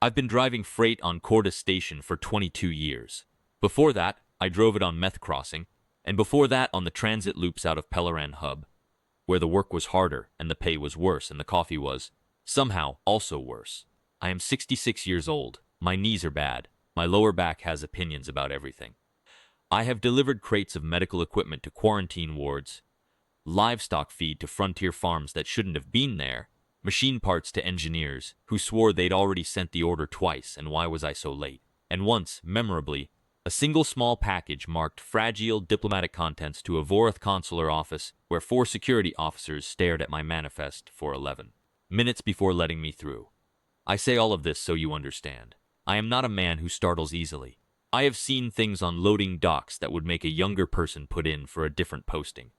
I've been driving freight on Corda Station for 22 years. Before that, I drove it on Meth Crossing, and before that on the transit loops out of Pelleran Hub, where the work was harder and the pay was worse and the coffee was, somehow, also worse. I am 66 years old. My knees are bad. My lower back has opinions about everything. I have delivered crates of medical equipment to quarantine wards, livestock feed to frontier farms that shouldn't have been there, machine parts to engineers who swore they'd already sent the order twice, and why was I so late? And once, memorably, a single small package marked fragile diplomatic contents to a Vreth consular office where 4 security officers stared at my manifest for 11 minutes before letting me through. I say all of this so you understand. I am not a man who startles easily. I have seen things on loading docks that would make a younger person put in for a different posting.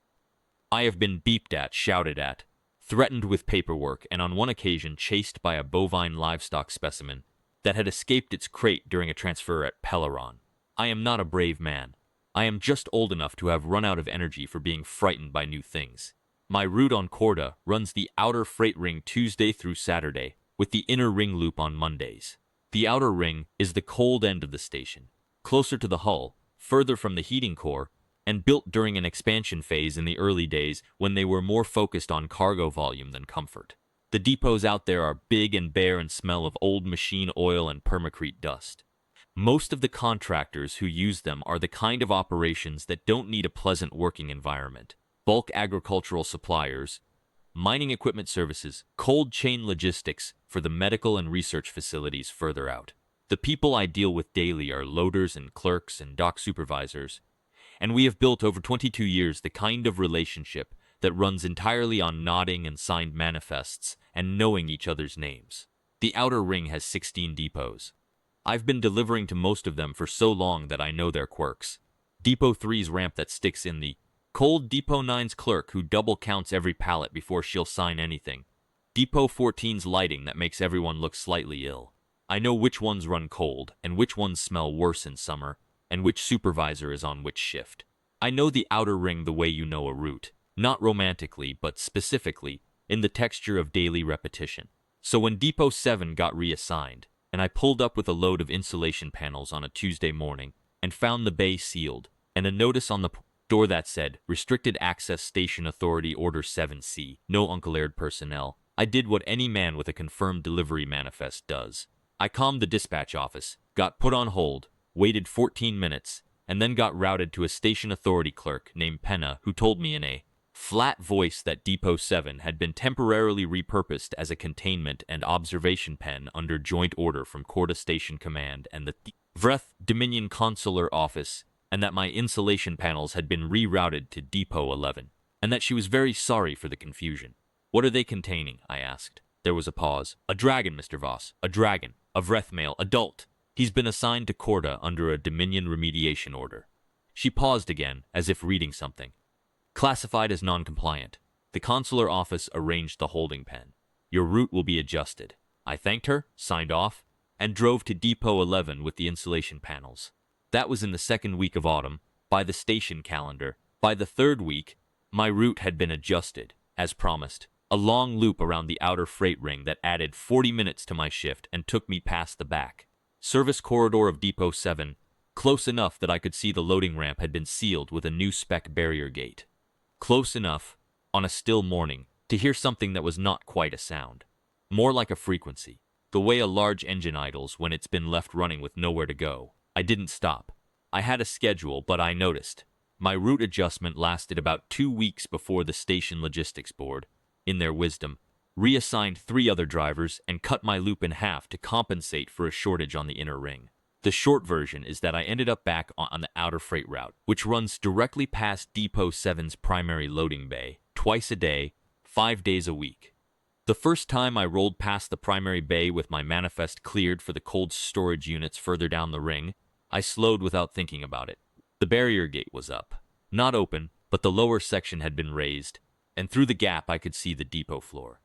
I have been beeped at, shouted at, threatened with paperwork, and on one occasion chased by a bovine livestock specimen that had escaped its crate during a transfer at Pelleran. I am not a brave man. I am just old enough to have run out of energy for being frightened by new things. My route on Corda runs the outer freight ring Tuesday through Saturday, with the inner ring loop on Mondays. The outer ring is the cold end of the station, closer to the hull, further from the heating core, and built during an expansion phase in the early days when they were more focused on cargo volume than comfort. The depots out there are big and bare and smell of old machine oil and permacrete dust. Most of the contractors who use them are the kind of operations that don't need a pleasant working environment. Bulk agricultural suppliers, mining equipment services, cold chain logistics for the medical and research facilities further out. The people I deal with daily are loaders and clerks and dock supervisors, and we have built over 22 years the kind of relationship that runs entirely on nodding and signed manifests and knowing each other's names. The outer ring has 16 depots. I've been delivering to most of them for so long that I know their quirks. Depot 3's ramp that sticks in the cold, Depot 9's clerk who double counts every pallet before she'll sign anything, Depot 14's lighting that makes everyone look slightly ill. I know which ones run cold and which ones smell worse in summer, and which supervisor is on which shift. I know the outer ring the way you know a route, not romantically, but specifically, in the texture of daily repetition. So when Depot 7 got reassigned, and I pulled up with a load of insulation panels on a Tuesday morning, and found the bay sealed, and a notice on the door that said, Restricted Access Station Authority Order 7C, no Uncle-aired personnel, I did what any man with a confirmed delivery manifest does. I calmed the dispatch office, got put on hold, waited 14 minutes, and then got routed to a station authority clerk named Penna who told me in a flat voice that Depot 7 had been temporarily repurposed as a containment and observation pen under joint order from Corda Station Command and the Vreth Dominion Consular Office, and that my insulation panels had been rerouted to Depot 11, and that she was very sorry for the confusion. What are they containing? I asked. There was a pause. A dragon, Mr. Voss. A dragon. A Vreth male. Adult. He's been assigned to Corda under a Dominion remediation order. She paused again, as if reading something. Classified as non-compliant. The consular office arranged the holding pen. Your route will be adjusted. I thanked her, signed off, and drove to Depot 11 with the insulation panels. That was in the second week of autumn, by the station calendar. By the third week, my route had been adjusted, as promised. A long loop around the outer freight ring that added 40 minutes to my shift and took me past the back service corridor of Depot 7, close enough that I could see the loading ramp had been sealed with a new spec barrier gate. Close enough, on a still morning, to hear something that was not quite a sound. More like a frequency, the way a large engine idles when it's been left running with nowhere to go. I didn't stop. I had a schedule, but I noticed. My route adjustment lasted about 2 weeks before the Station Logistics Board, in their wisdom, reassigned 3 other drivers and cut my loop in half to compensate for a shortage on the inner ring. The short version is that I ended up back on the outer freight route, which runs directly past Depot 7's primary loading bay, twice a day, 5 days a week. The first time I rolled past the primary bay with my manifest cleared for the cold storage units further down the ring, I slowed without thinking about it. The barrier gate was up. Not open, but the lower section had been raised, and through the gap I could see the depot floor.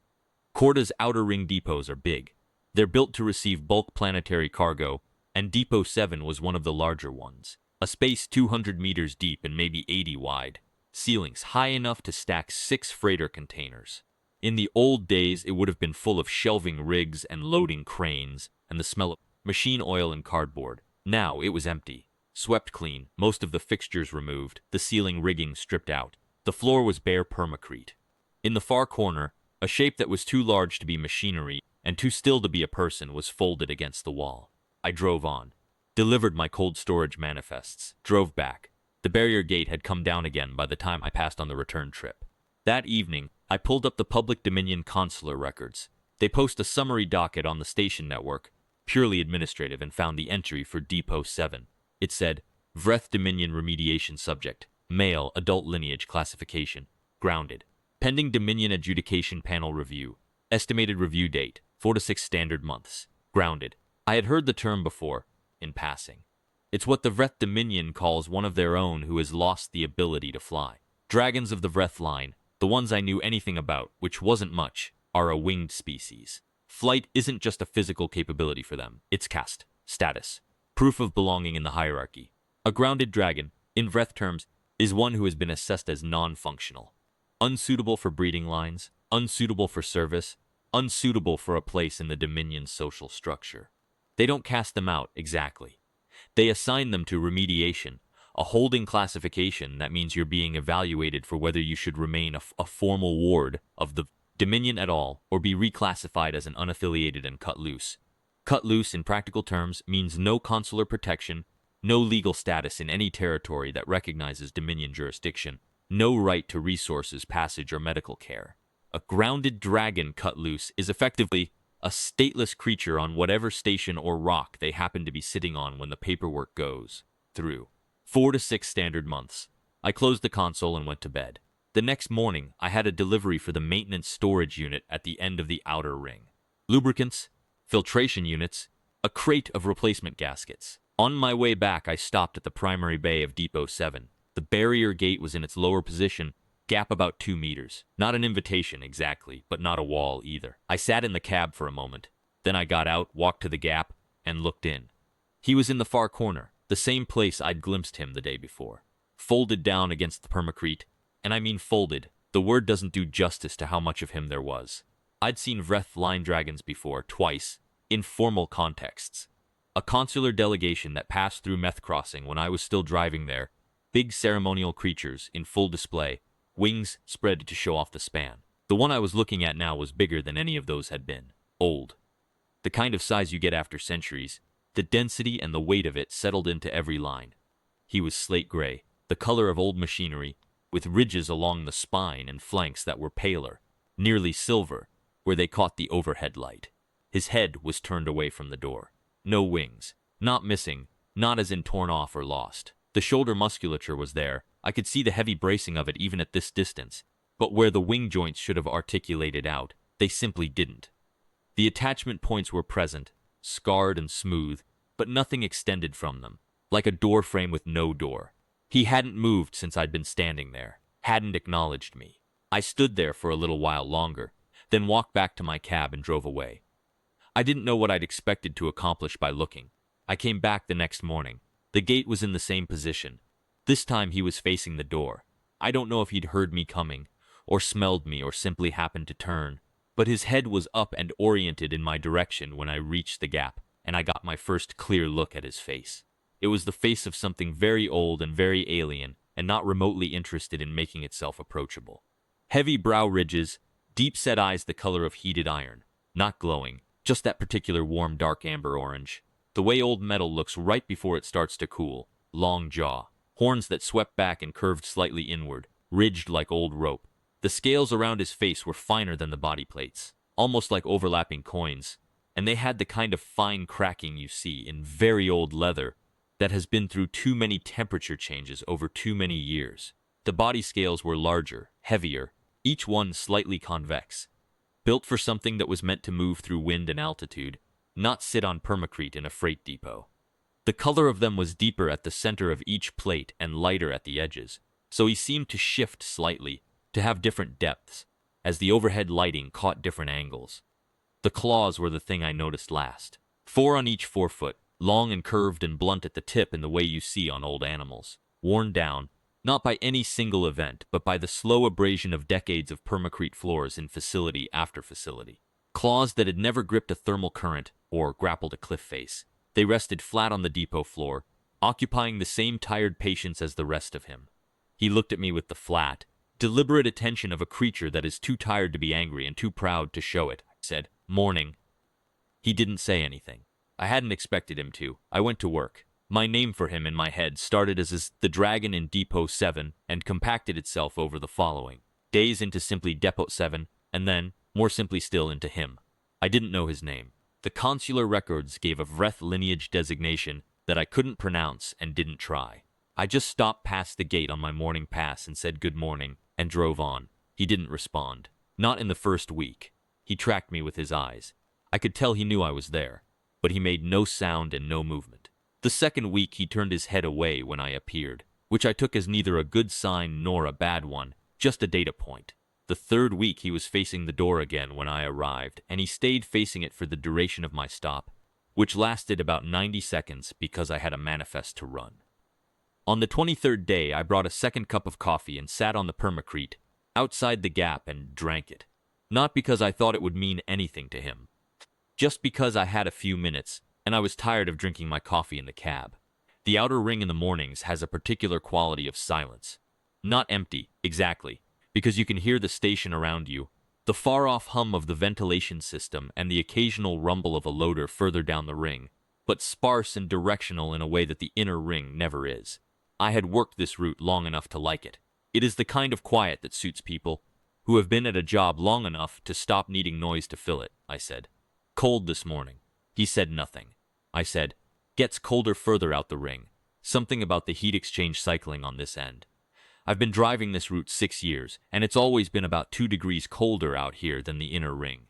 Corda's outer ring depots are big. They're built to receive bulk planetary cargo, and Depot 7 was one of the larger ones. A space 200 meters deep and maybe 80 wide. Ceilings high enough to stack 6 freighter containers. In the old days, it would have been full of shelving rigs and loading cranes, and the smell of machine oil and cardboard. Now it was empty. Swept clean, most of the fixtures removed, the ceiling rigging stripped out. The floor was bare permacrete. In the far corner, a shape that was too large to be machinery and too still to be a person was folded against the wall. I drove on, delivered my cold storage manifests, drove back. The barrier gate had come down again by the time I passed on the return trip. That evening, I pulled up the Public Dominion consular records. They post a summary docket on the station network, purely administrative, and found the entry for Depot 7. It said, Vreth Dominion remediation subject, male, adult lineage classification, grounded. Pending Dominion adjudication panel review. Estimated review date, 4 to 6 standard months. Grounded. I had heard the term before, in passing. It's what the Vreth Dominion calls one of their own who has lost the ability to fly. Dragons of the Vreth line, the ones I knew anything about, which wasn't much, are a winged species. Flight isn't just a physical capability for them, it's caste, status, proof of belonging in the hierarchy. A grounded dragon, in Vreth terms, is one who has been assessed as non-functional. Unsuitable for breeding lines, unsuitable for service, unsuitable for a place in the Dominion's social structure. They don't cast them out, exactly. They assign them to remediation, a holding classification that means you're being evaluated for whether you should remain a formal ward of the Dominion at all or be reclassified as an unaffiliated and cut loose. Cut loose, in practical terms, means no consular protection, no legal status in any territory that recognizes Dominion jurisdiction, no right to resources, passage, or medical care. A grounded dragon cut loose is effectively a stateless creature on whatever station or rock they happen to be sitting on when the paperwork goes through. 4 to 6 standard months. I closed the console and went to bed. The next morning, I had a delivery for the maintenance storage unit at the end of the outer ring. Lubricants, filtration units, a crate of replacement gaskets. On my way back, I stopped at the primary bay of Depot 7. The barrier gate was in its lower position, gap about 2 meters. Not an invitation exactly, but not a wall either. I sat in the cab for a moment. Then I got out, walked to the gap, and looked in. He was in the far corner, the same place I'd glimpsed him the day before. Folded down against the permacrete, and I mean folded. The word doesn't do justice to how much of him there was. I'd seen Vreth line dragons before, twice, in formal contexts. A consular delegation that passed through Meth Crossing when I was still driving there. Big ceremonial creatures in full display, wings spread to show off the span. The one I was looking at now was bigger than any of those had been. Old. The kind of size you get after centuries. The density and the weight of it settled into every line. He was slate gray, the color of old machinery, with ridges along the spine and flanks that were paler, nearly silver, where they caught the overhead light. His head was turned away from the door. No wings. Not missing, not as in torn off or lost. The shoulder musculature was there. I could see the heavy bracing of it even at this distance, but where the wing joints should have articulated out, they simply didn't. The attachment points were present, scarred and smooth, but nothing extended from them, like a door frame with no door. He hadn't moved since I'd been standing there, hadn't acknowledged me. I stood there for a little while longer, then walked back to my cab and drove away. I didn't know what I'd expected to accomplish by looking. I came back the next morning. The gate was in the same position. This time he was facing the door. I don't know if he'd heard me coming, or smelled me, or simply happened to turn, but his head was up and oriented in my direction when I reached the gap, and I got my first clear look at his face. It was the face of something very old and very alien, and not remotely interested in making itself approachable. Heavy brow ridges, deep-set eyes the color of heated iron, not glowing, just that particular warm dark amber orange. The way old metal looks right before it starts to cool. Long jaw, horns that swept back and curved slightly inward, ridged like old rope. The scales around his face were finer than the body plates, almost like overlapping coins, and they had the kind of fine cracking you see in very old leather that has been through too many temperature changes over too many years. The body scales were larger, heavier, each one slightly convex, built for something that was meant to move through wind and altitude, not sit on permacrete in a freight depot. The color of them was deeper at the center of each plate and lighter at the edges, so he seemed to shift slightly, to have different depths, as the overhead lighting caught different angles. The claws were the thing I noticed last. 4 on each forefoot, long and curved and blunt at the tip in the way you see on old animals. Worn down, not by any single event, but by the slow abrasion of decades of permacrete floors in facility after facility. Claws that had never gripped a thermal current or grappled a cliff face. They rested flat on the depot floor, occupying the same tired patience as the rest of him. He looked at me with the flat, deliberate attention of a creature that is too tired to be angry and too proud to show it. I said, "Morning." He didn't say anything. I hadn't expected him to. I went to work. My name for him in my head started as the dragon in Depot 7 and compacted itself over the following days into simply Depot 7, and then, more simply still, into him. I didn't know his name. The consular records gave a Vreth lineage designation that I couldn't pronounce and didn't try. I just stopped past the gate on my morning pass and said good morning and drove on. He didn't respond. Not in the first week. He tracked me with his eyes. I could tell he knew I was there, but he made no sound and no movement. The second week he turned his head away when I appeared, which I took as neither a good sign nor a bad one, just a data point. The third week he was facing the door again when I arrived, and he stayed facing it for the duration of my stop, which lasted about 90 seconds because I had a manifest to run. On the 23rd day, I brought a second cup of coffee and sat on the permacrete, outside the gap, and drank it. Not because I thought it would mean anything to him. Just because I had a few minutes, and I was tired of drinking my coffee in the cab. The outer ring in the mornings has a particular quality of silence. Not empty, exactly, because you can hear the station around you, the far-off hum of the ventilation system, and the occasional rumble of a loader further down the ring, but sparse and directional in a way that the inner ring never is. I had worked this route long enough to like it. It is the kind of quiet that suits people who have been at a job long enough to stop needing noise to fill it, I said. Cold this morning. He said nothing. I said, gets colder further out the ring. Something about the heat exchange cycling on this end. I've been driving this route 6 years, and it's always been about 2 degrees colder out here than the inner ring.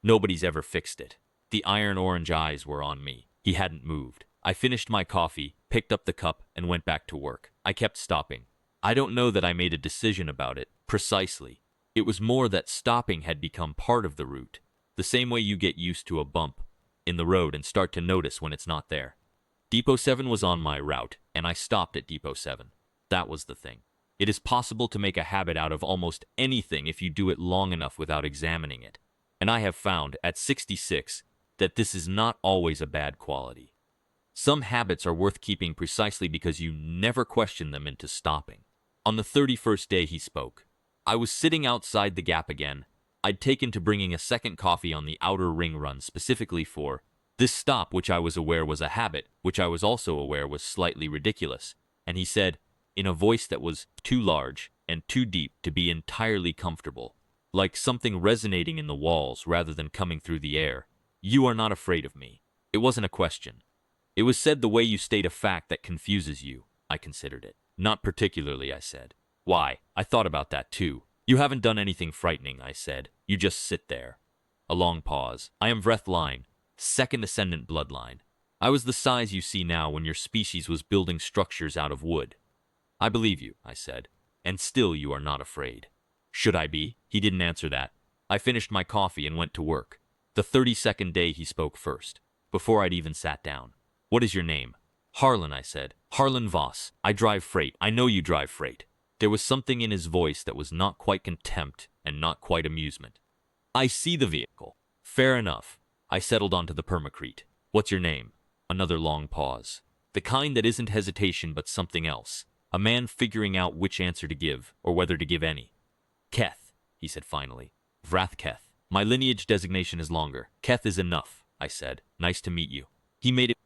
Nobody's ever fixed it. The iron-orange eyes were on me. He hadn't moved. I finished my coffee, picked up the cup, and went back to work. I kept stopping. I don't know that I made a decision about it, precisely. It was more that stopping had become part of the route, the same way you get used to a bump in the road and start to notice when it's not there. Depot 7 was on my route, and I stopped at Depot 7. That was the thing. It is possible to make a habit out of almost anything if you do it long enough without examining it. And I have found, at 66, that this is not always a bad quality. Some habits are worth keeping precisely because you never question them into stopping. On the 31st day he spoke. I was sitting outside the gap again. I'd taken to bringing a second coffee on the outer ring run specifically for this stop, which I was aware was a habit, which I was also aware was slightly ridiculous. And he said, in a voice that was too large and too deep to be entirely comfortable, like something resonating in the walls rather than coming through the air, "You are not afraid of me." It wasn't a question. It was said the way you state a fact that confuses you. I considered it. Not particularly, I said. Why, I thought about that too. You haven't done anything frightening, I said. You just sit there. A long pause. I am Vreth line, second ascendant bloodline. I was the size you see now when your species was building structures out of wood. I believe you, I said, and still you are not afraid. Should I be? He didn't answer that. I finished my coffee and went to work. The 32nd day he spoke first, before I'd even sat down. What is your name? Harlan, I said. Harlan Voss. I drive freight. I know you drive freight. There was something in his voice that was not quite contempt and not quite amusement. I see the vehicle. Fair enough. I settled onto the permacrete. What's your name? Another long pause. The kind that isn't hesitation but something else. A man figuring out which answer to give, or whether to give any. Keth, he said finally. Vrath Keth. My lineage designation is longer. Keth is enough, I said. Nice to meet you. He made it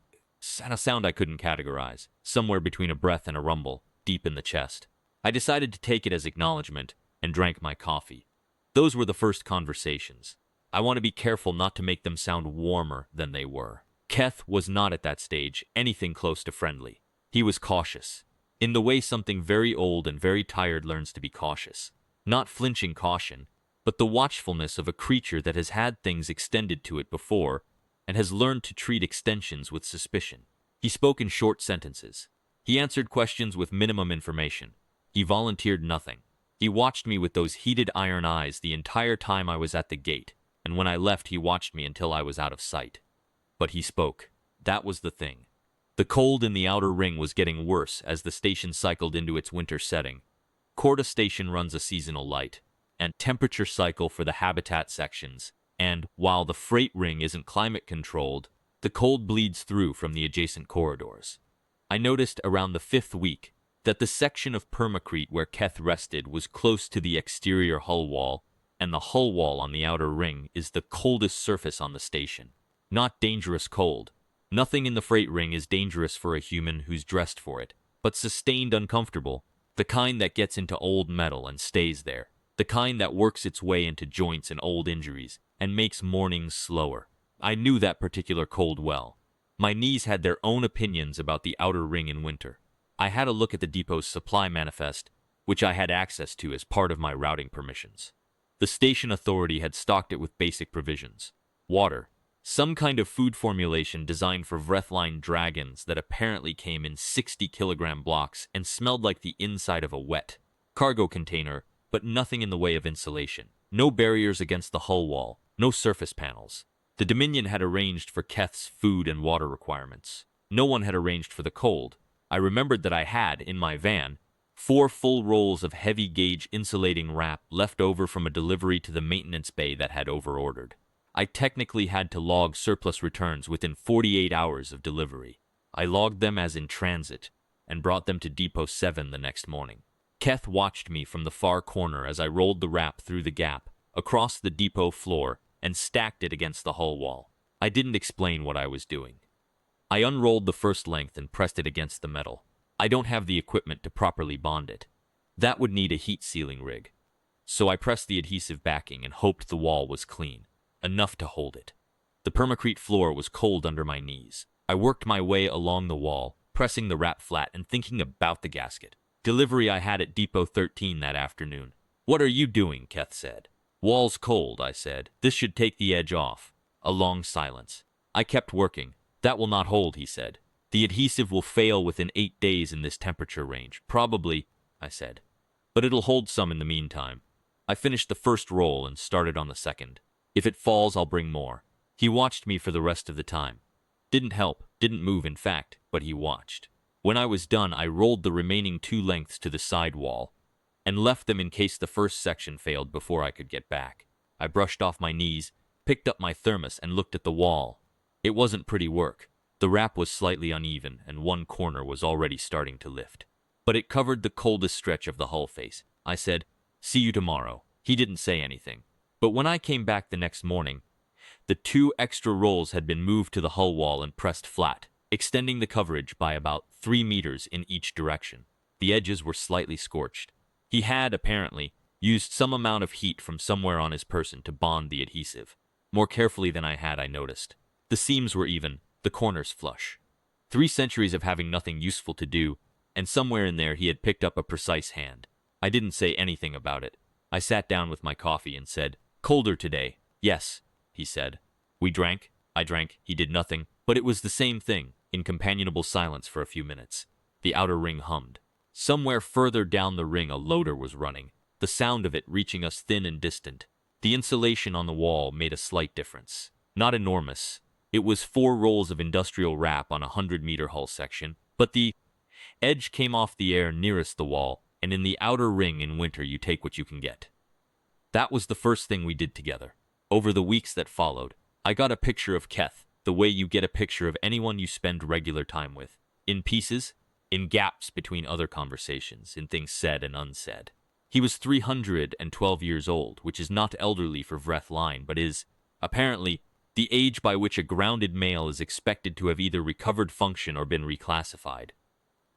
a sound I couldn't categorize, somewhere between a breath and a rumble, deep in the chest. I decided to take it as acknowledgement and drank my coffee. Those were the first conversations. I want to be careful not to make them sound warmer than they were. Keth was not at that stage anything close to friendly. He was cautious, in the way something very old and very tired learns to be cautious. Not flinching caution, but the watchfulness of a creature that has had things extended to it before and has learned to treat extensions with suspicion. He spoke in short sentences. He answered questions with minimum information. He volunteered nothing. He watched me with those heated iron eyes the entire time I was at the gate, and when I left he watched me until I was out of sight. But he spoke. That was the thing. The cold in the outer ring was getting worse as the station cycled into its winter setting. Corda Station runs a seasonal light and temperature cycle for the habitat sections, and while the freight ring isn't climate-controlled, the cold bleeds through from the adjacent corridors. I noticed around the 5th week that the section of permacrete where Keth rested was close to the exterior hull wall, and the hull wall on the outer ring is the coldest surface on the station. Not dangerous cold. Nothing in the freight ring is dangerous for a human who's dressed for it, but sustained uncomfortable, the kind that gets into old metal and stays there, the kind that works its way into joints and old injuries, and makes mornings slower. I knew that particular cold well. My knees had their own opinions about the outer ring in winter. I had a look at the depot's supply manifest, which I had access to as part of my routing permissions. The station authority had stocked it with basic provisions. Water, some kind of food formulation designed for Vreth line dragons that apparently came in 60-kilogram blocks and smelled like the inside of a wet cargo container, but nothing in the way of insulation. No barriers against the hull wall, no surface panels. The Dominion had arranged for Keth's food and water requirements. No one had arranged for the cold. I remembered that I had, in my van, 4 full rolls of heavy-gauge insulating wrap left over from a delivery to the maintenance bay that had overordered. I technically had to log surplus returns within 48 hours of delivery. I logged them as in transit and brought them to Depot 7 the next morning. Keth watched me from the far corner as I rolled the wrap through the gap, across the depot floor, and stacked it against the hull wall. I didn't explain what I was doing. I unrolled the first length and pressed it against the metal. I don't have the equipment to properly bond it. That would need a heat sealing rig. So I pressed the adhesive backing and hoped the wall was clean, enough to hold it. The permacrete floor was cold under my knees. I worked my way along the wall, pressing the wrap flat and thinking about the gasket. Delivery I had at Depot 13 that afternoon. "What are you doing?" Keth said. "Wall's cold," I said. "This should take the edge off." A long silence. I kept working. "That will not hold," he said. "The adhesive will fail within 8 days in this temperature range." "Probably," I said. "But it'll hold some in the meantime." I finished the first roll and started on the second. "If it falls, I'll bring more." He watched me for the rest of the time. Didn't help, didn't move in fact, but he watched. When I was done, I rolled the remaining 2 lengths to the side wall and left them in case the first section failed before I could get back. I brushed off my knees, picked up my thermos, and looked at the wall. It wasn't pretty work. The wrap was slightly uneven, and one corner was already starting to lift. But it covered the coldest stretch of the hull face. I said, "See you tomorrow." He didn't say anything. But when I came back the next morning, the 2 extra rolls had been moved to the hull wall and pressed flat, extending the coverage by about 3 meters in each direction. The edges were slightly scorched. He had, apparently, used some amount of heat from somewhere on his person to bond the adhesive. More carefully than I had, I noticed. The seams were even, the corners flush. 3 centuries of having nothing useful to do, and somewhere in there he had picked up a precise hand. I didn't say anything about it. I sat down with my coffee and said, "Colder today." "Yes," he said. We drank. I drank. He did nothing. But it was the same thing, in companionable silence for a few minutes. The outer ring hummed. Somewhere further down the ring a loader was running, the sound of it reaching us thin and distant. The insulation on the wall made a slight difference. Not enormous. It was 4 rolls of industrial wrap on a 100-meter hull section, but the edge came off the air nearest the wall, and in the outer ring in winter you take what you can get. That was the first thing we did together. Over the weeks that followed, I got a picture of Keth, the way you get a picture of anyone you spend regular time with. In pieces, in gaps between other conversations, in things said and unsaid. He was 312 years old, which is not elderly for Vreth line, but is, apparently, the age by which a grounded male is expected to have either recovered function or been reclassified.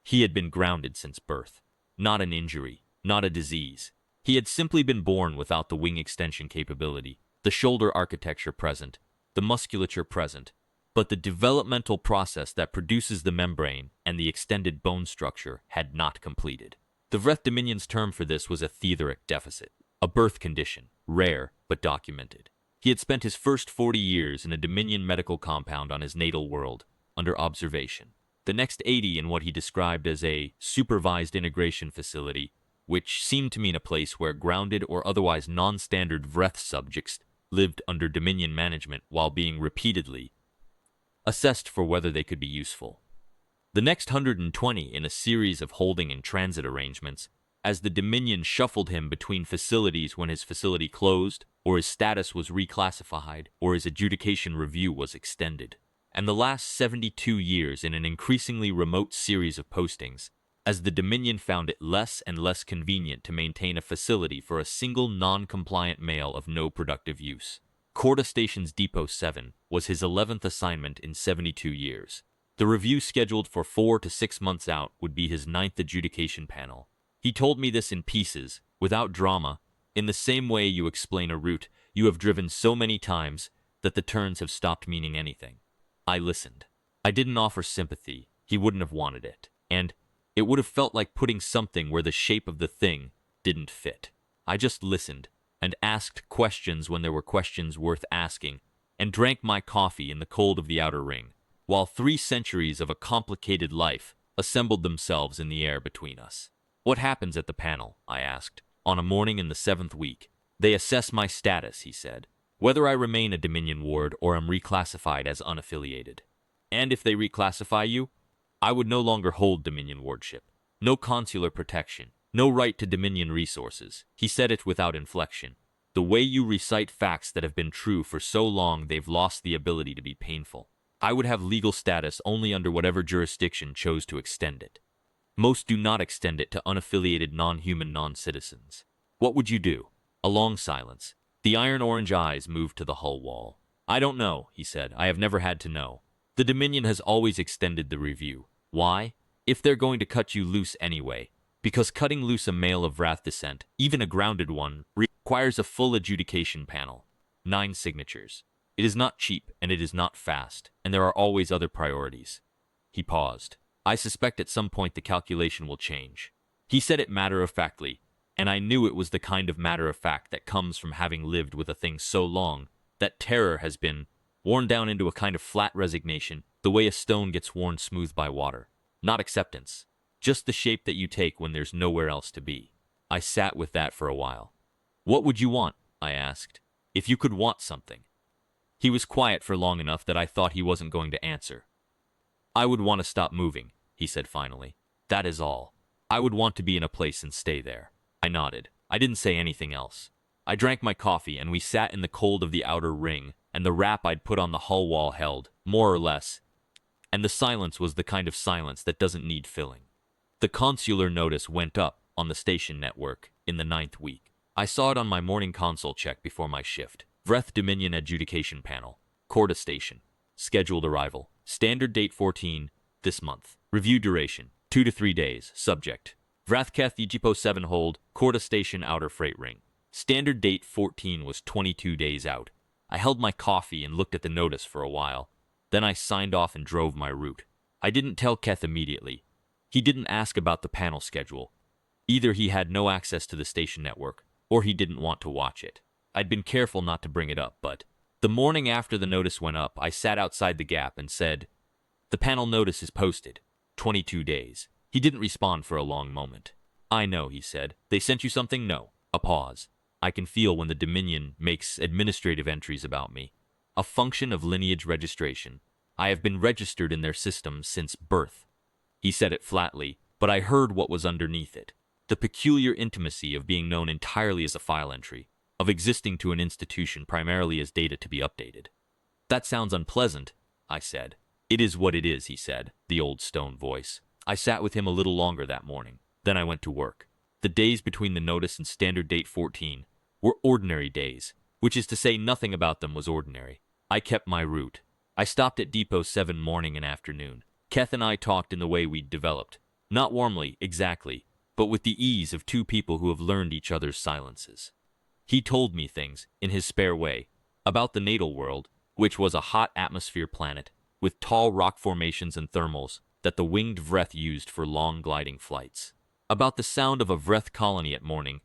He had been grounded since birth. Not an injury, not a disease. He had simply been born without the wing extension capability, the shoulder architecture present, the musculature present, but the developmental process that produces the membrane and the extended bone structure had not completed. The Vreth Dominion's term for this was a thetheric deficit, a birth condition, rare but documented. He had spent his first 40 years in a Dominion medical compound on his natal world, under observation. The next 80 in what he described as a supervised integration facility, which seemed to mean a place where grounded or otherwise non-standard Vreth subjects lived under Dominion management while being repeatedly assessed for whether they could be useful. The next 120 in a series of holding and transit arrangements, as the Dominion shuffled him between facilities when his facility closed or his status was reclassified, or his adjudication review was extended. And the last 72 years in an increasingly remote series of postings, as the Dominion found it less and less convenient to maintain a facility for a single non-compliant male of no productive use. Corda Station's Depot 7 was his 11th assignment in 72 years. The review scheduled for 4 to 6 months out would be his 9th adjudication panel. He told me this in pieces, without drama, in the same way you explain a route you have driven so many times that the turns have stopped meaning anything. I listened. I didn't offer sympathy. He wouldn't have wanted it. And it would have felt like putting something where the shape of the thing didn't fit. I just listened and asked questions when there were questions worth asking, and drank my coffee in the cold of the outer ring, while 3 centuries of a complicated life assembled themselves in the air between us. What happens at the panel? I asked. On a morning in the 7th week. They assess my status, he said, whether I remain a Dominion ward or am reclassified as unaffiliated. And if they reclassify you, I would no longer hold Dominion wardship. No consular protection. No right to Dominion resources. He said it without inflection. The way you recite facts that have been true for so long they've lost the ability to be painful. I would have legal status only under whatever jurisdiction chose to extend it. Most do not extend it to unaffiliated non-human non-citizens. What would you do? A long silence. The iron-orange eyes moved to the hull wall. I don't know, he said. I have never had to know. The Dominion has always extended the review. Why? If they're going to cut you loose anyway. Because cutting loose a male of Vreth descent, even a grounded one, requires a full adjudication panel. 9 signatures. It is not cheap, and it is not fast, and there are always other priorities. He paused. I suspect at some point the calculation will change. He said it matter-of-factly, and I knew it was the kind of matter-of-fact that comes from having lived with a thing so long that terror has been worn down into a kind of flat resignation, the way a stone gets worn smooth by water. Not acceptance. Just the shape that you take when there's nowhere else to be. I sat with that for a while. What would you want? I asked. If you could want something. He was quiet for long enough that I thought he wasn't going to answer. I would want to stop moving, he said finally. That is all. I would want to be in a place and stay there. I nodded. I didn't say anything else. I drank my coffee and we sat in the cold of the outer ring, and the wrap I'd put on the hull wall held, more or less, and the silence was the kind of silence that doesn't need filling. The consular notice went up on the station network in the 9th week. I saw it on my morning console check before my shift. Vreth Dominion Adjudication Panel, Corda Station. Scheduled arrival. Standard date 14, this month. Review duration, 2 to 3 days. Subject. Vrathketh Depot 7 hold, Corda Station Outer Freight Ring. Standard date 14 was 22 days out. I held my coffee and looked at the notice for a while. Then I signed off and drove my route. I didn't tell Keth immediately. He didn't ask about the panel schedule. Either he had no access to the station network, or he didn't want to watch it. I'd been careful not to bring it up, but the morning after the notice went up, I sat outside the gap and said, "The panel notice is posted. 22 days. He didn't respond for a long moment. "I know," he said. "They sent you something?" "No." A pause. I can feel when the Dominion makes administrative entries about me. A function of lineage registration. I have been registered in their system since birth. He said it flatly, but I heard what was underneath it. The peculiar intimacy of being known entirely as a file entry, of existing to an institution primarily as data to be updated. "That sounds unpleasant," I said. "It is what it is," he said, the old stone voice. I sat with him a little longer that morning. Then I went to work. The days between the notice and standard date 14 were ordinary days, which is to say nothing about them was ordinary. I kept my route. I stopped at Depot 7 morning and afternoon. Keth and I talked in the way we'd developed. Not warmly, exactly, but with the ease of two people who have learned each other's silences. He told me things, in his spare way, about the natal world, which was a hot atmosphere planet, with tall rock formations and thermals that the winged Vreth used for long gliding flights. About the sound of a Vreth colony at morning,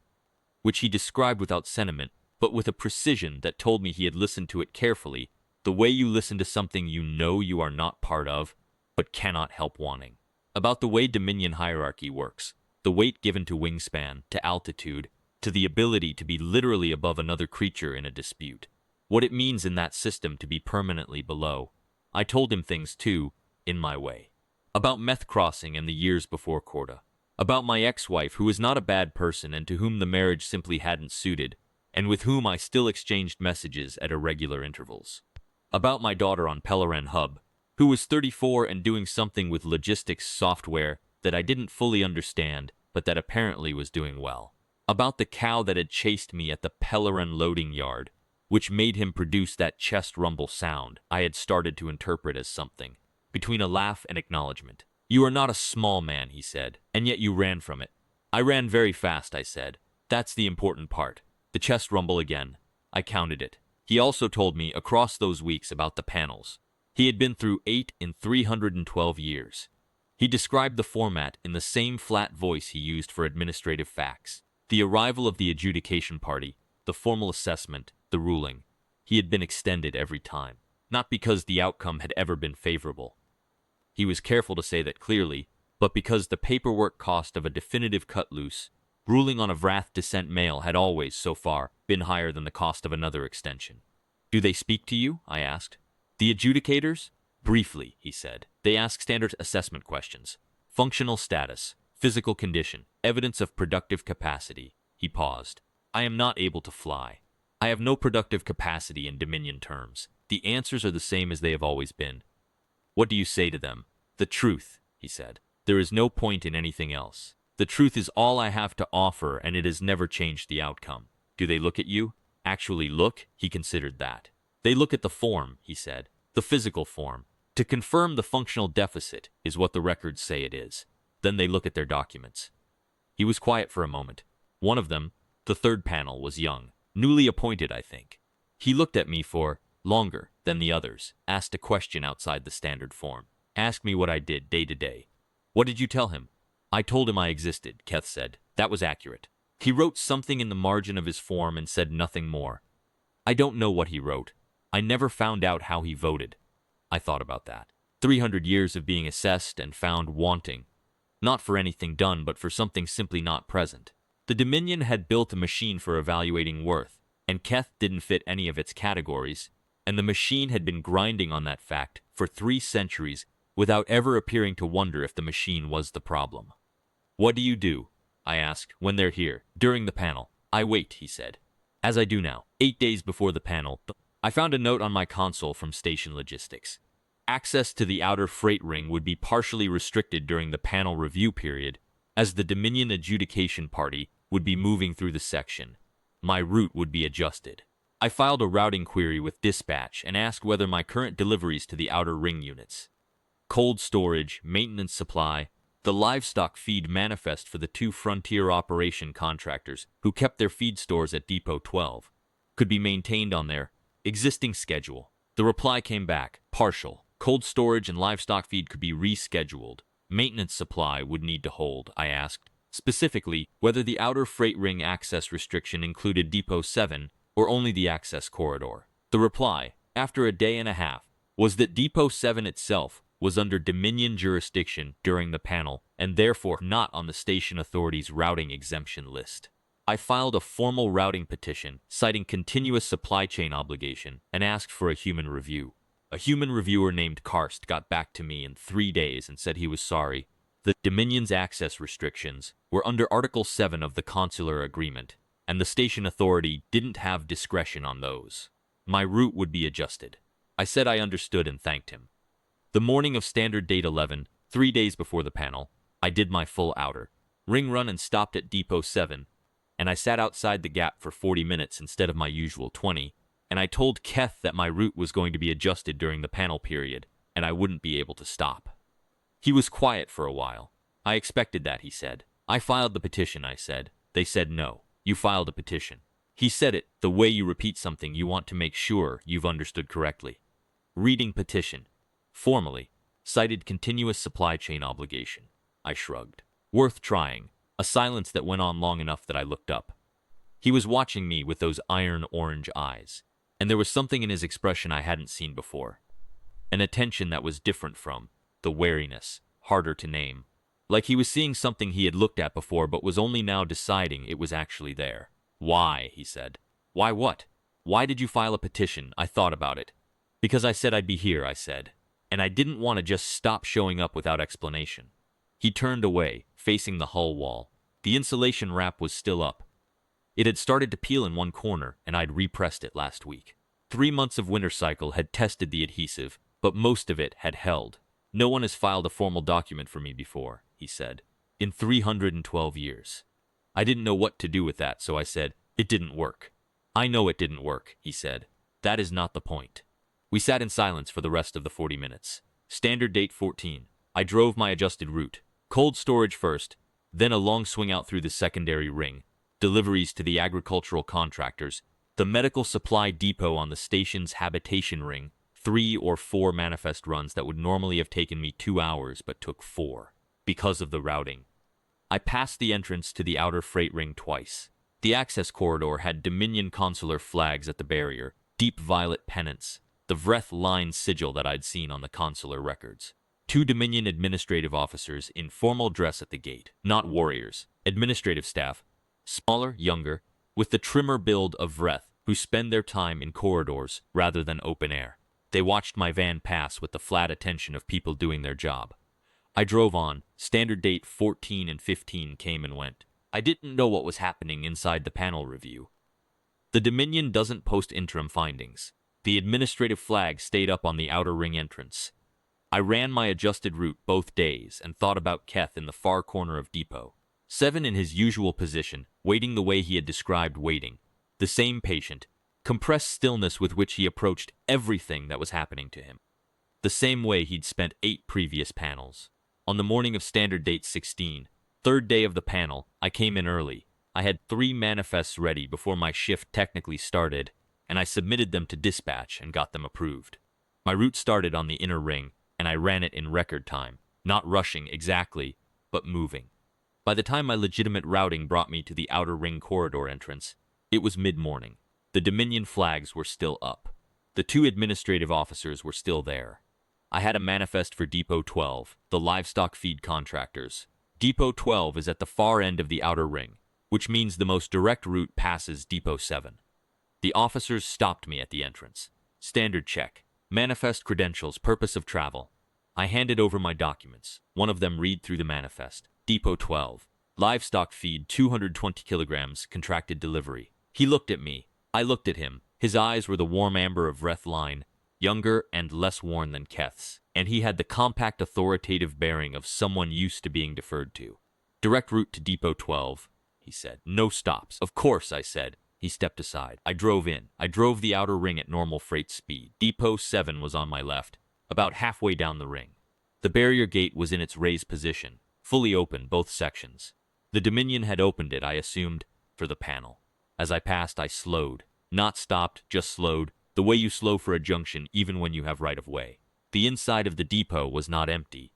which he described without sentiment, but with a precision that told me he had listened to it carefully, the way you listen to something you know you are not part of, but cannot help wanting. About the way Dominion hierarchy works, the weight given to wingspan, to altitude, to the ability to be literally above another creature in a dispute. What it means in that system to be permanently below. I told him things too, in my way. About meth crossing and the years before Corda. About my ex-wife, who was not a bad person and to whom the marriage simply hadn't suited, and with whom I still exchanged messages at irregular intervals. About my daughter on Peleran Hub, who was 34 and doing something with logistics software that I didn't fully understand, but that apparently was doing well. About the cow that had chased me at the Peleran loading yard, which made him produce that chest rumble sound I had started to interpret as something between a laugh and acknowledgement. "You are not a small man," he said, "and yet you ran from it." "I ran very fast," I said. "That's the important part." The chest rumble again. I counted it. He also told me across those weeks about the panels. He had been through 8 in 312 years. He described the format in the same flat voice he used for administrative facts. The arrival of the adjudication party, the formal assessment, the ruling. He had been extended every time. Not because the outcome had ever been favorable. He was careful to say that clearly, but because the paperwork cost of a definitive cut-loose, ruling on a Vreth descent male had always, so far, been higher than the cost of another extension. "Do they speak to you?" I asked. "The adjudicators?" "Briefly," he said. "They ask standard assessment questions. Functional status, physical condition, evidence of productive capacity." He paused. "I am not able to fly. I have no productive capacity in Dominion terms. The answers are the same as they have always been." "What do you say to them?" "The truth," he said. "There is no point in anything else. The truth is all I have to offer, and it has never changed the outcome." "Do they look at you?" "Actually look?" He considered that. "They look at the form," he said. "The physical form. To confirm the functional deficit is what the records say it is. Then they look at their documents." He was quiet for a moment. One of them, the third panel, was young. Newly appointed, I think. He looked at me for longer than the others, asked a question outside the standard form. Asked me what I did day to day. "What did you tell him?" "I told him I existed," Keth said. "That was accurate." He wrote something in the margin of his form and said nothing more. I don't know what he wrote. I never found out how he voted. I thought about that. 300 years of being assessed and found wanting. Not for anything done, but for something simply not present. The Dominion had built a machine for evaluating worth, and Keth didn't fit any of its categories, and the machine had been grinding on that fact for 3 centuries without ever appearing to wonder if the machine was the problem. "What do you do?" I asked, "when they're here, during the panel?" "I wait," he said. "As I do now, 8 days before the panel." I found a note on my console from Station Logistics. Access to the outer freight ring would be partially restricted during the panel review period, as the Dominion adjudication party would be moving through the section. My route would be adjusted. I filed a routing query with dispatch and asked whether my current deliveries to the outer ring units, cold storage, maintenance supply, the livestock feed manifest for the 2 frontier operation contractors who kept their feed stores at Depot 12, could be maintained on their existing schedule. The reply came back, partial. Cold storage and livestock feed could be rescheduled. Maintenance supply would need to hold. I asked, specifically, whether the outer freight ring access restriction included Depot 7 or only the access corridor. The reply, after a day and a half, was that Depot 7 itself was under Dominion jurisdiction during the panel and therefore not on the station authority's routing exemption list. I filed a formal routing petition citing continuous supply chain obligation and asked for a human review. A human reviewer named Karst got back to me in 3 days and said he was sorry. The Dominion's access restrictions were under Article 7 of the Consular Agreement, and the station authority didn't have discretion on those. My route would be adjusted. I said I understood and thanked him. The morning of standard date 11, 3 days before the panel, I did my full outer ring run and stopped at Depot 7, and I sat outside the gap for 40 minutes instead of my usual 20, and I told Keth that my route was going to be adjusted during the panel period, and I wouldn't be able to stop. He was quiet for a while. "I expected that," he said. "I filed the petition," I said. "They said no. You filed a petition." He said it the way you repeat something you want to make sure you've understood correctly. Reading petition. Formally, cited continuous supply chain obligation. I shrugged. Worth trying. A silence that went on long enough that I looked up. He was watching me with those iron-orange eyes, and there was something in his expression I hadn't seen before. An attention that was different from the wariness, harder to name. Like he was seeing something he had looked at before but was only now deciding it was actually there. "Why?" he said. "Why what?" "Why did you file a petition?" I thought about it. "Because I said I'd be here," I said. "And I didn't want to just stop showing up without explanation." He turned away, facing the hull wall. The insulation wrap was still up. It had started to peel in one corner, and I'd repressed it last week. 3 months of winter cycle had tested the adhesive, but most of it had held. No one has filed a formal document for me before, he said, in 312 years. I didn't know what to do with that, so I said, it didn't work. I know it didn't work, he said. That is not the point. We sat in silence for the rest of the 40 minutes. Standard date 14. I drove my adjusted route. Cold storage first, then a long swing out through the secondary ring, deliveries to the agricultural contractors, the medical supply depot on the station's habitation ring, 3 or 4 manifest runs that would normally have taken me 2 hours but took 4, because of the routing. I passed the entrance to the outer freight ring twice. The access corridor had Dominion consular flags at the barrier, deep violet pennants, the Vreth line sigil that I'd seen on the consular records. 2 Dominion administrative officers in formal dress at the gate, not warriors, administrative staff, smaller, younger, with the trimmer build of Vreth, who spend their time in corridors rather than open air. They watched my van pass with the flat attention of people doing their job. I drove on. Standard date 14 and 15 came and went. I didn't know what was happening inside the panel review. The Dominion doesn't post interim findings. The administrative flag stayed up on the outer ring entrance. I ran my adjusted route both days and thought about Keth in the far corner of depot. 7 in his usual position, waiting the way he had described waiting. The same patient, compressed stillness with which he approached everything that was happening to him. The same way he'd spent 8 previous panels. On the morning of standard date 16, third day of the panel, I came in early. I had 3 manifests ready before my shift technically started, and I submitted them to dispatch and got them approved. My route started on the inner ring, and I ran it in record time, not rushing exactly, but moving. By the time my legitimate routing brought me to the outer ring corridor entrance, it was mid-morning. The Dominion flags were still up. The 2 administrative officers were still there. I had a manifest for Depot 12, the livestock feed contractors. Depot 12 is at the far end of the outer ring, which means the most direct route passes Depot 7. The officers stopped me at the entrance. Standard check. Manifest credentials, purpose of travel. I handed over my documents. One of them read through the manifest. Depot 12. Livestock feed 220 kilograms, contracted delivery. He looked at me. I looked at him. His eyes were the warm amber of Vreth line, younger and less worn than Keth's, and he had the compact authoritative bearing of someone used to being deferred to. Direct route to Depot 12, he said. No stops. Of course, I said. He stepped aside. I drove in. I drove the outer ring at normal freight speed. Depot 7 was on my left, about halfway down the ring. The barrier gate was in its raised position, fully open, both sections. The Dominion had opened it, I assumed, for the panel. As I passed, I slowed. Not stopped, just slowed, the way you slow for a junction even when you have right-of-way. The inside of the depot was not empty.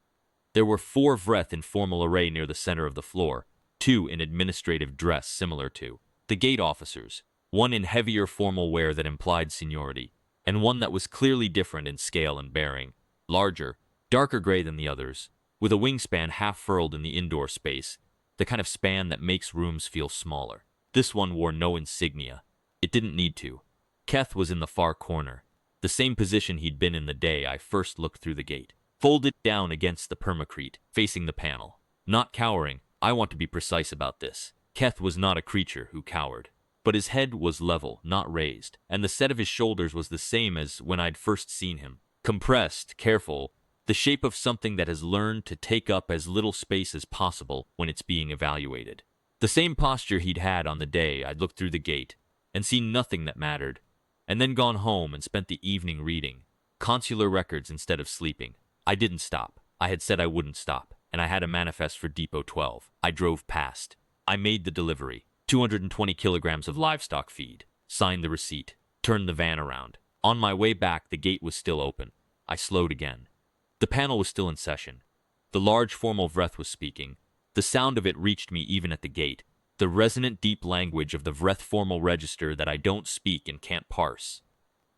There were 4 Vreth in formal array near the center of the floor, 2 in administrative dress similar to the gate officers, 1 in heavier formal wear that implied seniority, and 1 that was clearly different in scale and bearing, larger, darker gray than the others, with a wingspan half-furled in the indoor space, the kind of span that makes rooms feel smaller. This one wore no insignia. It didn't need to. Keth was in the far corner, the same position he'd been in the day I first looked through the gate, folded down against the permacrete, facing the panel. Not cowering, I want to be precise about this. Keth was not a creature who cowered, but his head was level, not raised, and the set of his shoulders was the same as when I'd first seen him. Compressed, careful, the shape of something that has learned to take up as little space as possible when it's being evaluated. The same posture he'd had on the day I'd looked through the gate and seen nothing that mattered, and then gone home and spent the evening reading consular records instead of sleeping. I didn't stop. I had said I wouldn't stop, and I had a manifest for Depot 12. I drove past. I made the delivery. 220 kilograms of livestock feed. Signed the receipt. Turned the van around. On my way back, the gate was still open. I slowed again. The panel was still in session. The large formal Vreth was speaking. The sound of it reached me even at the gate. The resonant deep language of the Vreth formal register that I don't speak and can't parse.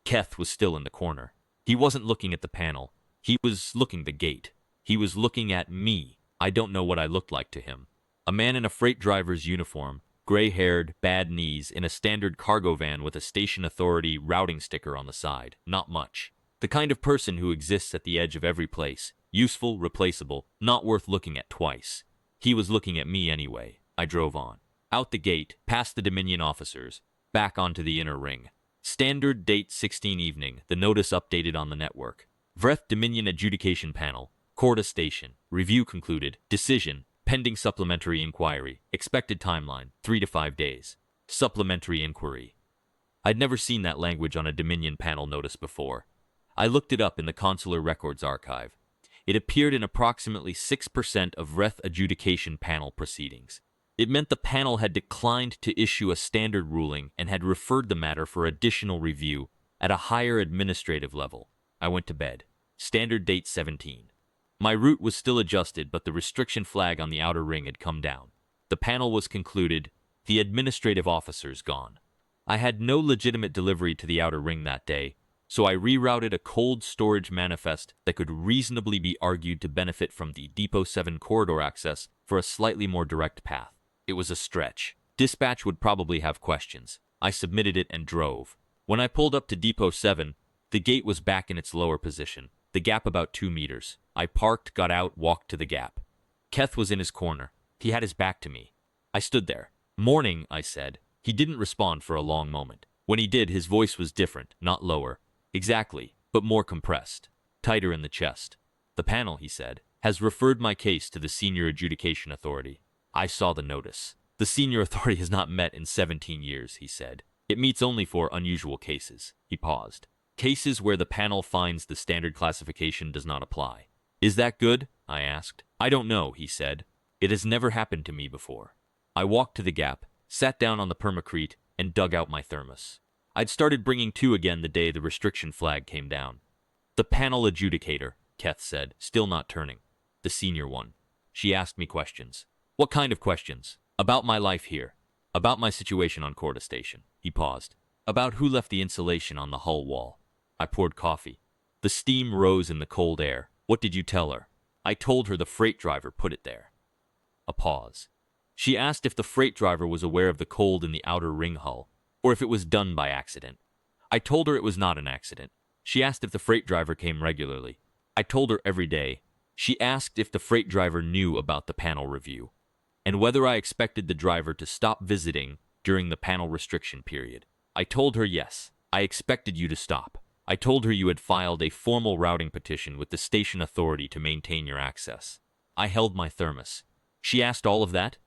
Keth was still in the corner. He wasn't looking at the panel. He was looking the gate. He was looking at me. I don't know what I looked like to him. A man in a freight driver's uniform, gray-haired, bad knees, in a standard cargo van with a station authority routing sticker on the side. Not much. The kind of person who exists at the edge of every place. Useful, replaceable, not worth looking at twice. He was looking at me anyway. I drove on. Out the gate, past the Dominion officers, back onto the inner ring. Standard date 16 evening, the notice updated on the network. Vreth Dominion Adjudication Panel, Corda Station, review concluded, decision, pending supplementary inquiry, expected timeline, 3 to 5 days. Supplementary inquiry. I'd never seen that language on a Dominion panel notice before. I looked it up in the Consular Records Archive. It appeared in approximately 6% of Vreth Adjudication Panel proceedings. It meant the panel had declined to issue a standard ruling and had referred the matter for additional review at a higher administrative level. I went to bed. Standard date 17. My route was still adjusted, but the restriction flag on the outer ring had come down. The panel was concluded, the administrative officers gone. I had no legitimate delivery to the outer ring that day, so I rerouted a cold storage manifest that could reasonably be argued to benefit from the Depot 7 corridor access for a slightly more direct path. It was a stretch. Dispatch would probably have questions. I submitted it and drove. When I pulled up to Depot 7, the gate was back in its lower position, the gap about 2 meters. I parked, got out, walked to the gap. Keth was in his corner. He had his back to me. I stood there. "Morning," I said. He didn't respond for a long moment. When he did, his voice was different, not lower. Exactly, but more compressed, tighter in the chest. "The panel," he said, "has referred my case to the Senior Adjudication Authority." I saw the notice. "The Senior Authority has not met in 17 years, he said. "It meets only for unusual cases." He paused. "Cases where the panel finds the standard classification does not apply." "Is that good?" I asked. "I don't know," he said. "It has never happened to me before." I walked to the gap, sat down on the permacrete, and dug out my thermos. I'd started bringing 2 again the day the restriction flag came down. "The panel adjudicator," Keth said, still not turning. "The senior one." She asked me questions. "What kind of questions?" "About my life here. About my situation on Corda Station." He paused. "About who left the insulation on the hull wall." I poured coffee. The steam rose in the cold air. "What did you tell her?" "I told her the freight driver put it there." A pause. She asked if the freight driver was aware of the cold in the outer ring hull, or if it was done by accident. I told her it was not an accident. She asked if the freight driver came regularly. I told her every day. She asked if the freight driver knew about the panel review, and whether I expected the driver to stop visiting during the panel restriction period. I told her yes, I expected you to stop. I told her you had filed a formal routing petition with the station authority to maintain your access. I held my thermos. She asked all of that?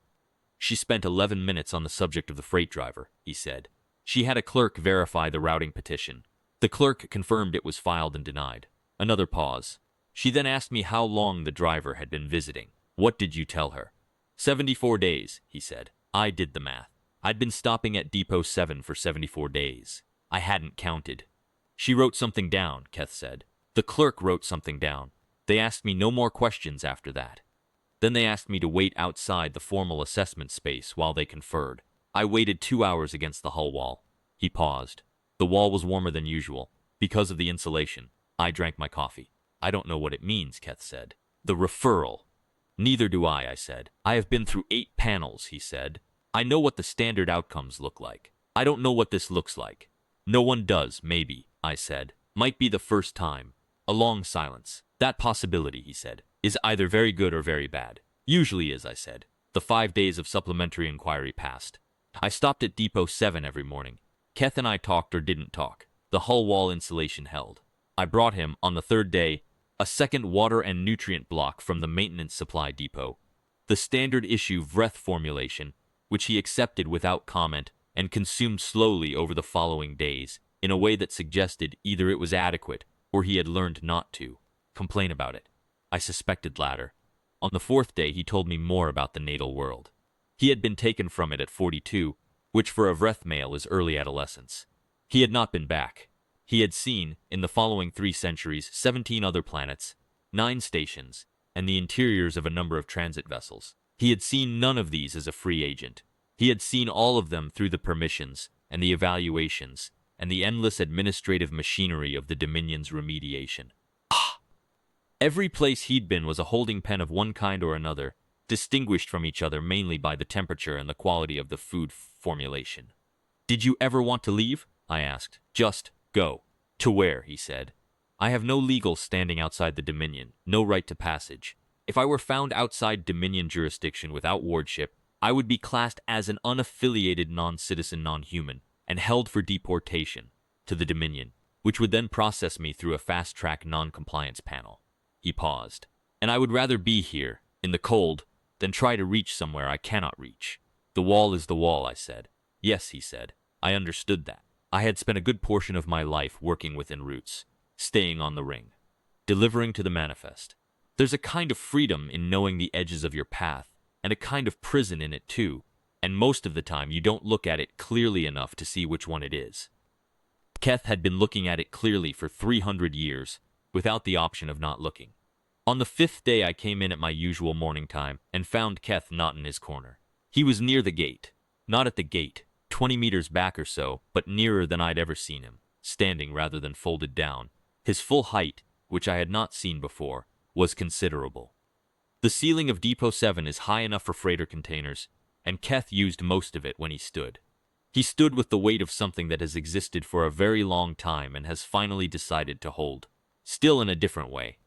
She spent 11 minutes on the subject of the freight driver, he said. She had a clerk verify the routing petition. The clerk confirmed it was filed and denied. Another pause. She then asked me how long the driver had been visiting. What did you tell her? 74 days, he said. I did the math. I'd been stopping at Depot 7 for 74 days. I hadn't counted. She wrote something down, Keth said. The clerk wrote something down. They asked me no more questions after that. Then they asked me to wait outside the formal assessment space while they conferred. I waited 2 hours against the hull wall. He paused. The wall was warmer than usual, because of the insulation. I drank my coffee. I don't know what it means, Keth said. The referral. Neither do I said. I have been through 8 panels, he said. I know what the standard outcomes look like. I don't know what this looks like. No one does, maybe, I said. Might be the first time. A long silence. That possibility, he said, is either very good or very bad. Usually is, I said. The 5 days of supplementary inquiry passed. I stopped at Depot 7 every morning. Keth and I talked or didn't talk. The hull wall insulation held. I brought him, on the 3rd day, a second water and nutrient block from the maintenance supply depot. The standard issue Vreth formulation, which he accepted without comment and consumed slowly over the following days, in a way that suggested either it was adequate or he had learned not to complain about it. I suspected latter. On the 4th day, he told me more about the natal world. He had been taken from it at 42, which for a Vreth male is early adolescence. He had not been back. He had seen, in the following 3 centuries, 17 other planets, 9 stations, and the interiors of a number of transit vessels. He had seen none of these as a free agent. He had seen all of them through the permissions and the evaluations and the endless administrative machinery of the Dominion's remediation. Every place he'd been was a holding pen of one kind or another, distinguished from each other mainly by the temperature and the quality of the food formulation. Did you ever want to leave? I asked. Just go. To where? He said. I have no legal standing outside the Dominion, no right to passage. If I were found outside Dominion jurisdiction without wardship, I would be classed as an unaffiliated non-citizen non-human and held for deportation to the Dominion, which would then process me through a fast-track non-compliance panel. He paused. And I would rather be here, in the cold, than try to reach somewhere I cannot reach. The wall is the wall, I said. Yes, he said. I understood that. I had spent a good portion of my life working within roots, staying on the ring, delivering to the manifest. There's a kind of freedom in knowing the edges of your path, and a kind of prison in it too, and most of the time you don't look at it clearly enough to see which one it is. Keth had been looking at it clearly for 300 years, without the option of not looking. On the 5th day I came in at my usual morning time, and found Keth not in his corner. He was near the gate. Not at the gate, 20 meters back or so, but nearer than I'd ever seen him, standing rather than folded down. His full height, which I had not seen before, was considerable. The ceiling of Depot 7 is high enough for freighter containers, and Keth used most of it when he stood. He stood with the weight of something that has existed for a very long time and has finally decided to hold. Still in a different way.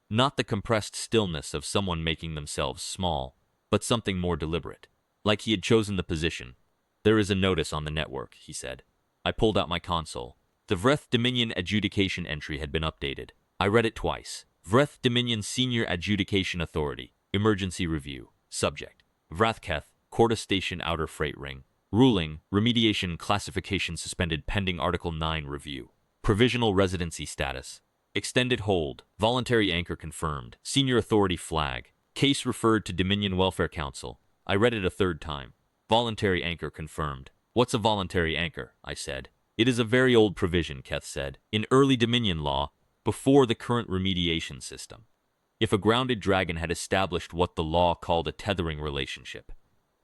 Not the compressed stillness of someone making themselves small, but something more deliberate. Like he had chosen the position. There is a notice on the network, he said. I pulled out my console. The Vreth Dominion adjudication entry had been updated. I read it twice. Vreth Dominion Senior Adjudication Authority. Emergency Review. Subject. Vrathketh, Corda Station Outer Freight Ring. Ruling, Remediation Classification Suspended pending Article 9 Review. Provisional Residency Status. Extended Hold. Voluntary Anchor Confirmed. Senior Authority Flag. Case referred to Dominion Welfare Council. I read it a third time. Voluntary Anchor Confirmed. What's a voluntary anchor? I said. It is a very old provision, Keth said, in early Dominion law, before the current remediation system. If a grounded dragon had established what the law called a tethering relationship,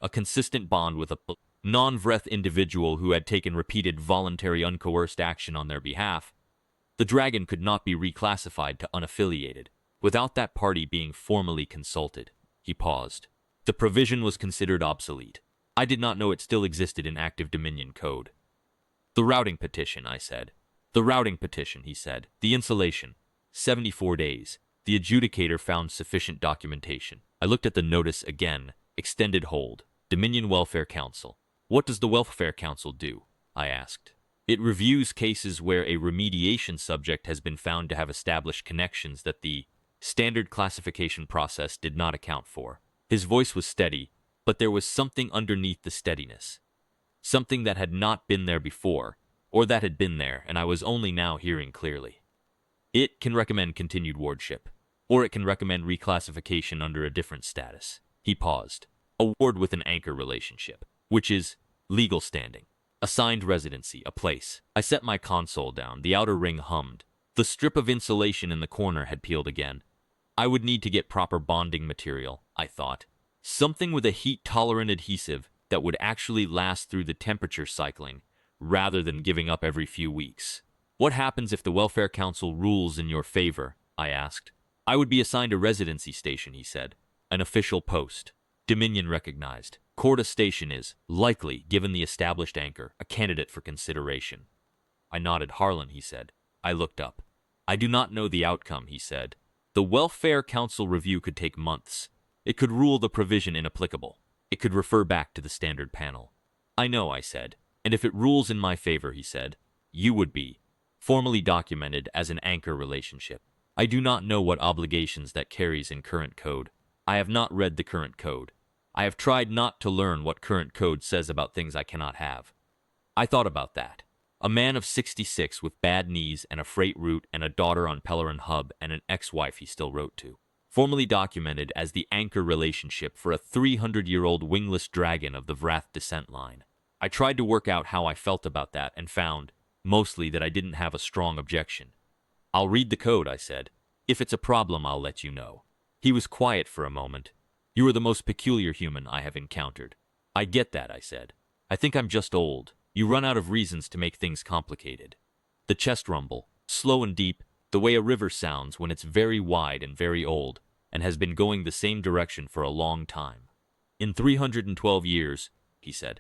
a consistent bond with a non-Vreth individual who had taken repeated voluntary uncoerced action on their behalf, the dragon could not be reclassified to unaffiliated, without that party being formally consulted. He paused. The provision was considered obsolete. I did not know it still existed in active Dominion code. The routing petition, I said. The routing petition, he said. The insulation. 74 days. The adjudicator found sufficient documentation. I looked at the notice again. Extended hold. Dominion Welfare Council. What does the Welfare Council do? I asked. It reviews cases where a remediation subject has been found to have established connections that the standard classification process did not account for. His voice was steady, but there was something underneath the steadiness. Something that had not been there before, or that had been there, and I was only now hearing clearly. It can recommend continued wardship, or it can recommend reclassification under a different status. He paused. A ward with an anchor relationship, which is legal standing. Assigned residency, a place. I set my console down. The outer ring hummed. The strip of insulation in the corner had peeled again. I would need to get proper bonding material, I thought. Something with a heat-tolerant adhesive that would actually last through the temperature cycling, rather than giving up every few weeks. What happens if the Welfare Council rules in your favor? I asked. I would be assigned a residency station, he said. An official post. Dominion recognized. Corda Station is, likely, given the established anchor, a candidate for consideration. I nodded. Harlan, he said. I looked up. I do not know the outcome, he said. The Welfare Council review could take months. It could rule the provision inapplicable. It could refer back to the standard panel. I know, I said. And if it rules in my favor, he said, you would be formally documented as an anchor relationship. I do not know what obligations that carries in current code. I have not read the current code. I have tried not to learn what current code says about things I cannot have. I thought about that. A man of 66 with bad knees and a freight route and a daughter on Pellerin Hub and an ex-wife he still wrote to. Formally documented as the anchor relationship for a 300-year-old wingless dragon of the Vreth descent line. I tried to work out how I felt about that and found, mostly, that I didn't have a strong objection. I'll read the code, I said. If it's a problem, I'll let you know. He was quiet for a moment. You are the most peculiar human I have encountered. I get that, I said. I think I'm just old. You run out of reasons to make things complicated. The chest rumble, slow and deep, the way a river sounds when it's very wide and very old, and has been going the same direction for a long time. In 312 years, he said,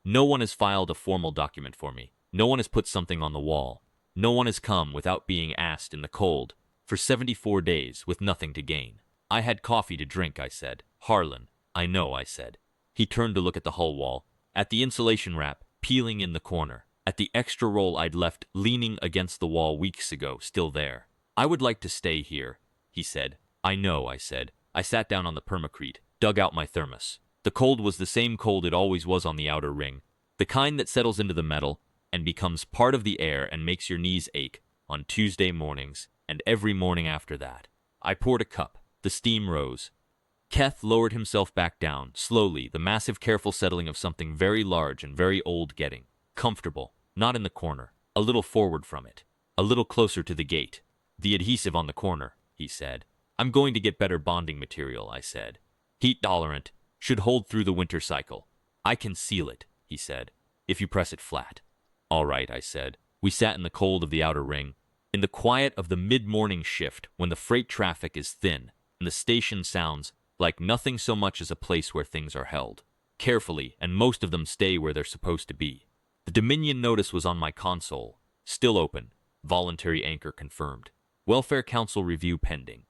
no one has filed a formal document for me. No one has put something on the wall. No one has come without being asked in the cold, for 74 days with nothing to gain. I had coffee to drink, I said. Harlan, I know, I said. He turned to look at the hull wall, at the insulation wrap peeling in the corner, at the extra roll I'd left leaning against the wall weeks ago, still there. I would like to stay here, he said. I know, I said. I sat down on the permacrete, dug out my thermos. The cold was the same cold it always was on the outer ring, the kind that settles into the metal and becomes part of the air and makes your knees ache on Tuesday mornings and every morning after that. I poured a cup. The steam rose. Keth lowered himself back down, slowly, the massive careful settling of something very large and very old getting comfortable, not in the corner, a little forward from it, a little closer to the gate. The adhesive on the corner, he said. I'm going to get better bonding material, I said. Heat tolerant, should hold through the winter cycle. I can seal it, he said, if you press it flat. All right, I said. We sat in the cold of the outer ring, in the quiet of the mid-morning shift when the freight traffic is thin and the station sounds like nothing so much as a place where things are held carefully, and most of them stay where they're supposed to be. The Dominion notice was on my console, still open, voluntary anchor confirmed. Welfare Council review pending.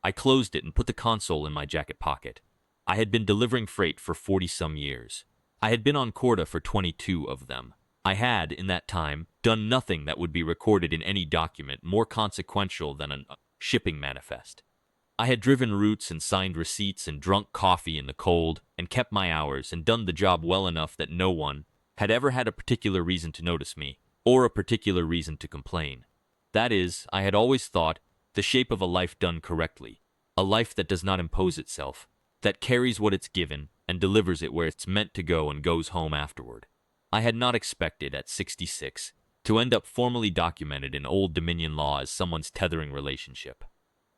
I closed it and put the console in my jacket pocket. I had been delivering freight for 40-some years. I had been on Corda for 22 of them. I had, in that time, done nothing that would be recorded in any document more consequential than a shipping manifest. I had driven routes and signed receipts and drunk coffee in the cold and kept my hours and done the job well enough that no one had ever had a particular reason to notice me or a particular reason to complain. That is, I had always thought the shape of a life done correctly, a life that does not impose itself, that carries what it's given and delivers it where it's meant to go and goes home afterward. I had not expected, at 66, to end up formally documented in Old Dominion law as someone's tethering relationship.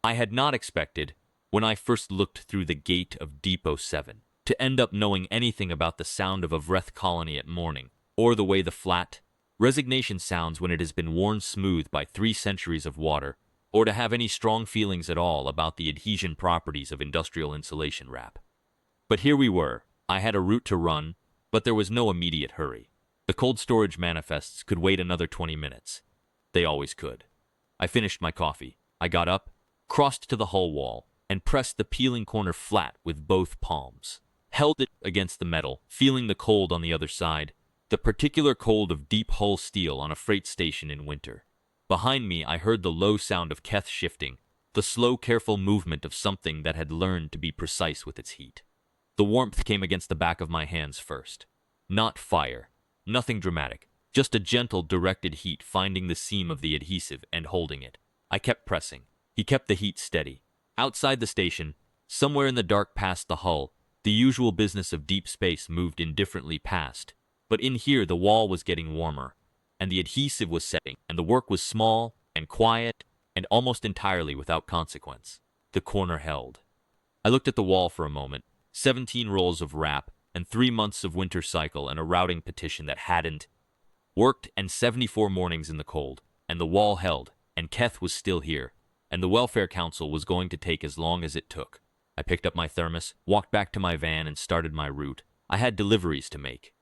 I had not expected, when I first looked through the gate of Depot 7, to end up knowing anything about the sound of a Vreth colony at morning, or the way the flat resignation sounds when it has been worn smooth by 3 centuries of water, or to have any strong feelings at all about the adhesion properties of industrial insulation wrap. But here we were. I had a route to run, but there was no immediate hurry. The cold storage manifests could wait another 20 minutes. They always could. I finished my coffee. I got up, crossed to the hull wall, and pressed the peeling corner flat with both palms. Held it against the metal, feeling the cold on the other side, the particular cold of deep hull steel on a freight station in winter. Behind me, I heard the low sound of Keth shifting, the slow, careful movement of something that had learned to be precise with its heat. The warmth came against the back of my hands first. Not fire, nothing dramatic, just a gentle, directed heat finding the seam of the adhesive and holding it. I kept pressing. He kept the heat steady. Outside the station, somewhere in the dark past the hull, the usual business of deep space moved indifferently past. But in here the wall was getting warmer, and the adhesive was setting, and the work was small and quiet and almost entirely without consequence. The corner held. I looked at the wall for a moment. 17 rolls of wrap and 3 months of winter cycle and a routing petition that hadn't worked, and 74 mornings in the cold, and the wall held, and Keth was still here, and the Welfare Council was going to take as long as it took. I picked up my thermos, walked back to my van, and started my route. I had deliveries to make.